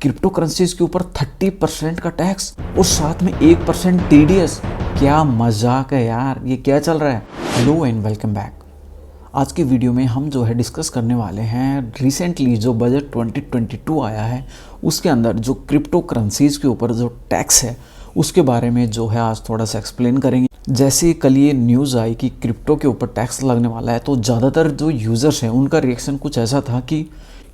Crypto currencies के ऊपर 30% का टैक्स और साथ में 1% TDS। क्या मजाक है यार, ये क्या चल रहा है। Hello and welcome back. आज की वीडियो में हम जो है डिस्कस करने वाले हैं रिसेंटली जो बजट 2022 आया है उसके अंदर जो क्रिप्टो करेंसीज के ऊपर जो टैक्स है उसके बारे में जो है आज थोड़ा सा एक्सप्लेन करेंगे। जैसे कल ये न्यूज़ आई कि क्रिप्टो के ऊपर टैक्स लगने वाला है तो ज़्यादातर जो यूज़र्स हैं उनका रिएक्शन कुछ ऐसा था कि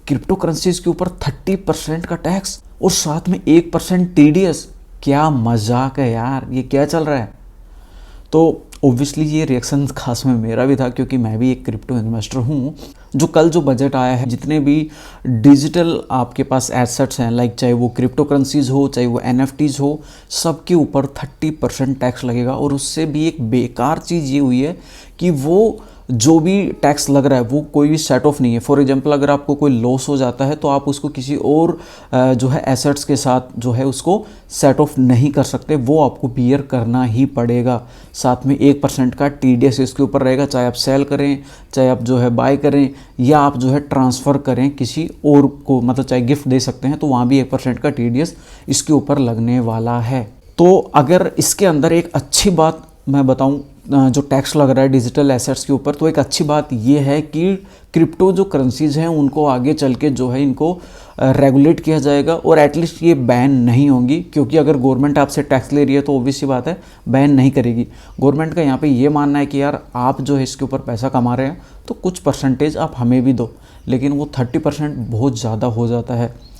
क्रिप्टो करेंसीज के ऊपर 30% का टैक्स और साथ में 1% TDS। क्या मजाक है यार, ये क्या चल रहा है। तो ओब्वियसली ये रिएक्शन खास में मेरा भी था क्योंकि मैं भी एक क्रिप्टो इन्वेस्टर हूँ। जो कल जो बजट आया है जितने भी डिजिटल आपके पास एसेट्स हैं लाइक चाहे वो क्रिप्टो करेंसीज हो चाहे वो NFTs हो, सबके ऊपर 30% टैक्स लगेगा। और उससे भी एक बेकार चीज़ ये हुई है कि वो जो भी टैक्स लग रहा है वो कोई भी सेट ऑफ नहीं है। फॉर एग्जांपल अगर आपको कोई लॉस हो जाता है तो आप उसको किसी और जो है एसेट्स के साथ जो है उसको सेट ऑफ नहीं कर सकते, वो आपको बियर करना ही पड़ेगा। साथ में 1% का TDS इसके ऊपर रहेगा, चाहे आप सेल करें चाहे आप जो है बाय करें या आप जो है ट्रांसफ़र करें किसी और को, मतलब चाहे गिफ्ट दे सकते हैं तो वहाँ भी 1% का TDS इसके ऊपर लगने वाला है। तो अगर इसके अंदर एक अच्छी बात मैं बताऊं जो टैक्स लग रहा है डिजिटल एसेट्स के ऊपर, तो एक अच्छी बात ये है कि क्रिप्टो जो करेंसीज हैं उनको आगे चल के जो है इनको रेगुलेट किया जाएगा और एटलीस्ट ये बैन नहीं होंगी। क्योंकि अगर गवर्नमेंट आपसे टैक्स ले रही है तो ऑब्वियस सी बात है बैन नहीं करेगी। गवर्नमेंट का यहाँ पे ये मानना है कि यार आप जो है इसके ऊपर पैसा कमा रहे हैं तो कुछ परसेंटेज आप हमें भी दो, लेकिन वो 30% बहुत ज़्यादा हो जाता है।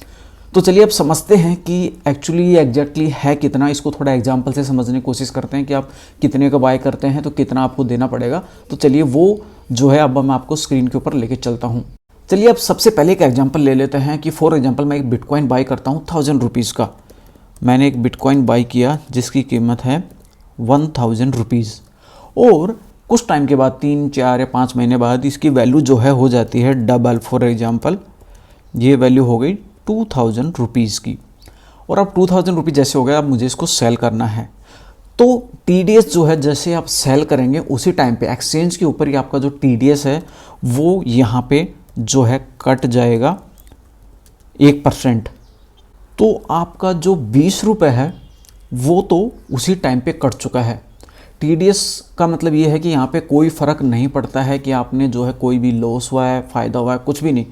तो चलिए अब समझते हैं कि एक्चुअली ये एग्जैक्टली है कितना। इसको थोड़ा एग्जांपल से समझने की कोशिश करते हैं कि आप कितने का बाय करते हैं तो कितना आपको देना पड़ेगा। तो चलिए वो जो है अब मैं आपको स्क्रीन के ऊपर लेके चलता हूँ। चलिए अब सबसे पहले एक एग्जांपल ले लेते हैं कि फॉर एग्जांपल मैं एक बिटकॉइन बाय करता हूँ 1000 रुपीज़ का। मैंने एक बिटकॉइन बाय किया जिसकी कीमत है 1000 रुपीज़ और कुछ टाइम के बाद 3, 4 या 5 महीने बाद इसकी वैल्यू जो है हो जाती है डबल। फॉर एग्जाम्पल ये वैल्यू हो गई 2000 रुपीज़ की और अब 2000 रुपीज़ जैसे हो गया, अब मुझे इसको सेल करना है। तो TDS जो है जैसे आप सेल करेंगे उसी टाइम पे एक्सचेंज के ऊपर ही आपका जो TDS है वो यहाँ पे जो है कट जाएगा 1%। तो आपका जो 20 रुपये है वो तो उसी टाइम पे कट चुका है। TDS का मतलब ये है कि यहाँ पे कोई फ़र्क नहीं पड़ता है कि आपने जो है कोई भी लॉस हुआ है फ़ायदा हुआ है, कुछ भी नहीं।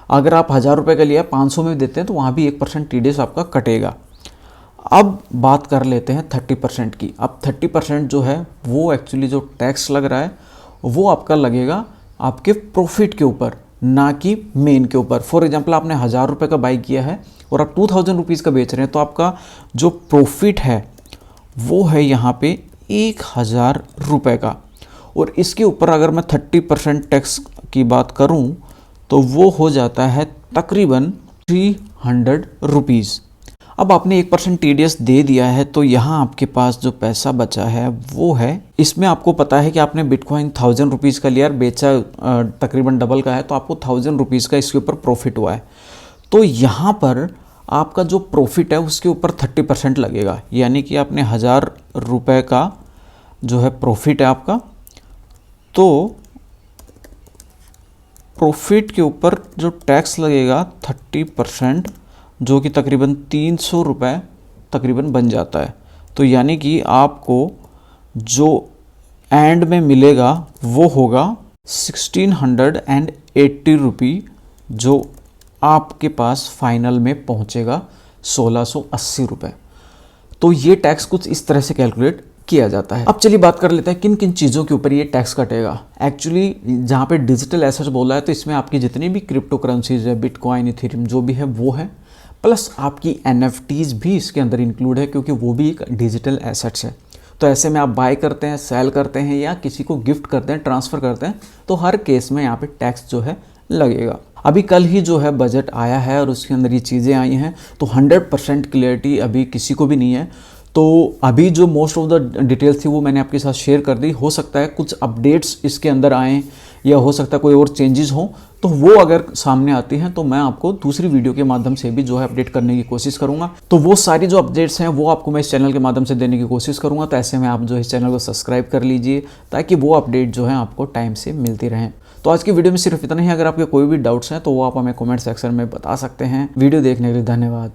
अगर आप 1000 रुपये का लिया 500 में भी देते हैं तो वहाँ भी 1% TDS आपका कटेगा। अब बात कर लेते हैं 30% की। अब 30% जो है वो एक्चुअली जो टैक्स लग रहा है वो आपका लगेगा आपके प्रॉफिट के ऊपर, ना कि मेन के ऊपर। फॉर एग्जांपल आपने 1000 रुपये का बाई किया है और आप 2000 रुपीज़ का बेच रहे हैं तो आपका जो प्रॉफिट है वो है यहाँ पे 1000 रुपये का। और इसके ऊपर अगर मैं 30% टैक्स की बात करूँ तो वो हो जाता है तकरीबन 300 रुपीज़। अब आपने 1% TDS दे दिया है तो यहाँ आपके पास जो पैसा बचा है वो है, इसमें आपको पता है कि आपने बिटकॉइन 1000 रुपीज़ का लिया, बेचा तकरीबन डबल का है तो आपको 1000 रुपीज़ का इसके ऊपर प्रॉफिट हुआ है। तो यहाँ पर आपका जो प्रॉफिट है उसके ऊपर 30% लगेगा, यानी कि आपने 1000 रुपये का जो है प्रॉफिट है आपका, तो प्रॉफिट के ऊपर जो टैक्स लगेगा 30% जो कि तकरीबन 300 रुपये तकरीबन बन जाता है। तो यानी कि आपको जो एंड में मिलेगा वो होगा 1680 रुपये, जो आपके पास फाइनल में पहुंचेगा 1680 रुपये। तो ये टैक्स कुछ इस तरह से कैलकुलेट किया जाता है। अब चलिए बात कर लेते हैं किन किन चीज़ों के ऊपर ये टैक्स कटेगा। एक्चुअली जहाँ पे डिजिटल एसेट्स बोला है तो इसमें आपकी जितनी भी क्रिप्टो करेंसीज है, बिटकॉइन, इथेरियम जो भी है वो है, प्लस आपकी NFTs भी इसके अंदर इंक्लूड है क्योंकि वो भी एक डिजिटल एसेट्स है। तो ऐसे में आप बाय करते हैं, सेल करते हैं या किसी को गिफ्ट करते हैं, ट्रांसफ़र करते हैं, तो हर केस में यहाँ पे टैक्स जो है लगेगा। अभी कल ही जो है बजट आया है और उसके अंदर ये चीज़ें आई हैं तो 100% क्लियरिटी अभी किसी को भी नहीं है। तो अभी जो मोस्ट ऑफ द डिटेल्स थी वो मैंने आपके साथ शेयर कर दी। हो सकता है कुछ अपडेट्स इसके अंदर आएँ या हो सकता है कोई और चेंजेस हों, तो वो अगर सामने आती हैं तो मैं आपको दूसरी वीडियो के माध्यम से भी जो है अपडेट करने की कोशिश करूंगा। तो वो सारी जो अपडेट्स हैं वो आपको मैं इस चैनल के माध्यम से देने की कोशिश करूंगा। तो ऐसे में आप जो इस चैनल को सब्सक्राइब कर लीजिए ताकि वो अपडेट जो है आपको टाइम से मिलती रहें। तो आज की वीडियो में सिर्फ इतना ही। अगर आपके कोई भी डाउट्स हैं तो वो आप हमें कमेंट सेक्शन में बता सकते हैं। वीडियो देखने के लिए धन्यवाद।